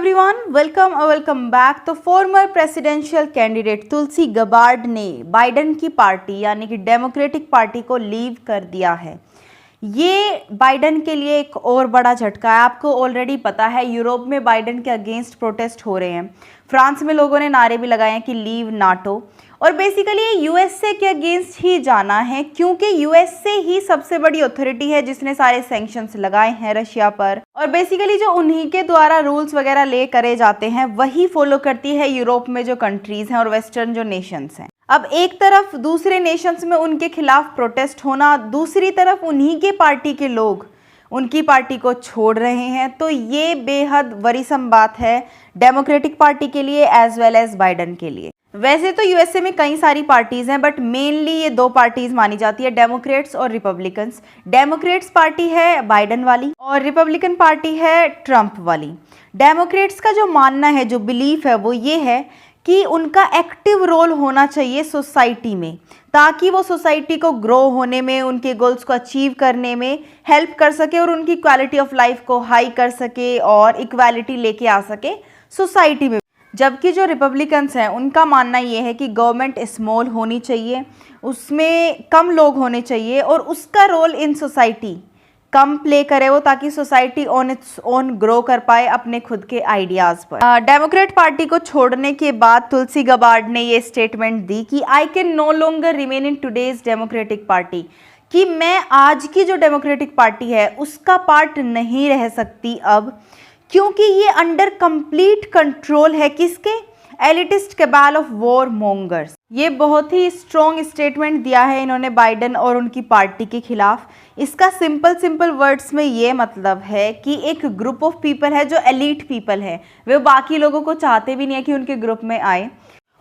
Everyone, welcome back. तो farmer presidential candidate तुलसी Gabbard ने Biden की पार्टी यानी कि डेमोक्रेटिक पार्टी को लीव कर दिया है। ये बाइडेन के लिए एक और बड़ा झटका है। आपको ऑलरेडी पता है यूरोप में बाइडेन के अगेंस्ट प्रोटेस्ट हो रहे हैं। फ्रांस में लोगों ने नारे भी लगाए हैं कि लीव नाटो, और बेसिकली ये यूएसए के अगेंस्ट ही जाना है क्योंकि यूएसए ही सबसे बड़ी अथॉरिटी है जिसने सारे सैंक्शंस लगाए हैं रशिया पर, और बेसिकली जो उन्हीं के द्वारा रूल्स वगैरह ले करे जाते हैं वही फॉलो करती है यूरोप में जो कंट्रीज हैं और वेस्टर्न जो नेशंस हैं। अब एक तरफ दूसरे नेशंस में उनके खिलाफ प्रोटेस्ट होना, दूसरी तरफ उन्हीं के पार्टी के लोग उनकी पार्टी को छोड़ रहे हैं, तो ये बेहद वरीसम बात है डेमोक्रेटिक पार्टी के लिए एज वेल एज बाइडेन के लिए। वैसे तो यूएसए में कई सारी पार्टीज हैं बट मेनली ये दो पार्टीज मानी जाती है, डेमोक्रेट्स और रिपब्लिकन्स। डेमोक्रेट्स पार्टी है बाइडेन वाली और रिपब्लिकन पार्टी है ट्रंप वाली। डेमोक्रेट्स का जो मानना है, जो बिलीफ है, वो ये है कि उनका एक्टिव रोल होना चाहिए सोसाइटी में, ताकि वो सोसाइटी को ग्रो होने में, उनके गोल्स को अचीव करने में हेल्प कर सके और उनकी क्वालिटी ऑफ लाइफ को हाई कर सके और इक्वालिटी लेके आ सके सोसाइटी में। जबकि जो रिपब्लिकन्स हैं उनका मानना ये है कि गवर्नमेंट स्मॉल होनी चाहिए, उसमें कम लोग होने चाहिए और उसका रोल इन सोसाइटी कम प्ले करे वो, ताकि society on its own grow कर पाए अपने खुद के आइडियाज़ पर। डेमोक्रेट पार्टी को छोड़ने के बाद तुलसी गबार्ड ने ये स्टेटमेंट दी कि I can no longer remain in today's Democratic Party, कि मैं आज की जो डेमोक्रेटिक पार्टी है उसका पार्ट नहीं रह सकती अब, क्योंकि ये अंडर कंप्लीट कंट्रोल है किसके? Elitist cabal of warmongers. ये बहुत ही स्ट्रॉन्ग स्टेटमेंट दिया है इन्होंने बाइडेन और उनकी पार्टी के खिलाफ। इसका सिंपल वर्ड्स में ये मतलब है कि एक ग्रुप ऑफ पीपल है जो एलीट पीपल है, वे बाकी लोगों को चाहते भी नहीं है कि उनके ग्रुप में आए,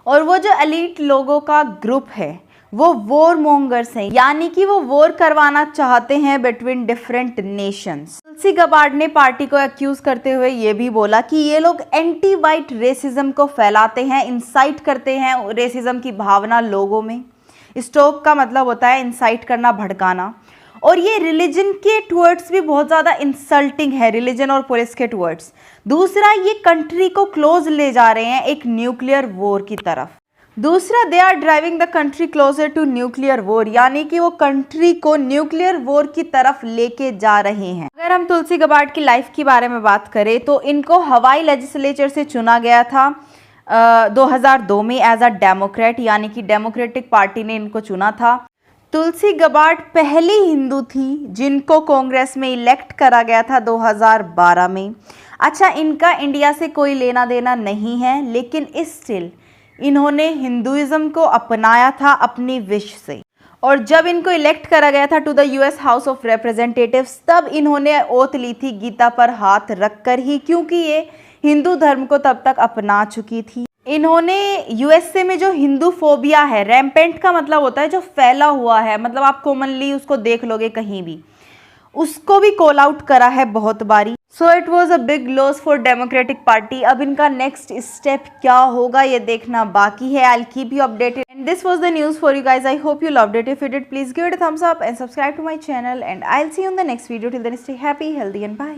और वो जो एलीट लोगों का ग्रुप है वो वॉर मोंगर्स हैं, यानी कि वो वॉर करवाना चाहते हैं बिटवीन डिफरेंट नेशंस। तुलसी गबार्ड ने पार्टी को एक्यूज करते हुए ये भी बोला कि ये लोग एंटी वाइट रेसिज्म को फैलाते हैं, इंसाइट करते हैं रेसिज्म की भावना लोगों में। स्टोक का मतलब होता है इंसाइट करना, भड़काना, और ये रिलीजन के टुवर्ड्स भी बहुत ज़्यादा इंसल्टिंग है, रिलीजन और पुलिस के टुवर्ड्स। दूसरा, ये कंट्री को क्लोज ले जा रहे हैं एक न्यूक्लियर वॉर की तरफ। दूसरा, they are driving the country closer to nuclear war, यानी कि वो कंट्री को न्यूक्लियर वॉर की तरफ लेके जा रहे हैं। अगर हम तुलसी गबार्ड की लाइफ के बारे में बात करें तो इनको हवाई लेजिस्लेचर से चुना गया था 2002 में एज अ डेमोक्रेट, यानी कि डेमोक्रेटिक पार्टी ने इनको चुना था। तुलसी गबार्ड पहली हिंदू थी जिनको कांग्रेस में इलेक्ट करा गया था 2012 में। अच्छा, इनका इंडिया से कोई लेना देना नहीं है, लेकिन स्टिल इन्होंने हिंदुइज्म को अपनाया था अपनी विश से, और जब इनको इलेक्ट करा गया था to the US House of Representatives तब इन्होंने ओथ ली थी गीता पर हाथ रखकर ही, क्योंकि ये हिंदू धर्म को तब तक अपना चुकी थी। इन्होंने यूएसए में जो हिंदू फोबिया है, रैम्पेंट का मतलब होता है जो फैला हुआ है, मतलब आप कॉमनली उसको देख लोगे कहीं भी, उसको भी कॉल आउट करा है बहुत बारी। So it was a big loss for democratic party. अब इनका नेक्स्ट स्टेप क्या होगा ये देखना बाकी है। I will keep you updated and this was the news for you guys. I hope you loved it. If you did, please give it a thumbs up and subscribe to my channel, and I will see you in the next video. Till then stay happy, healthy and bye.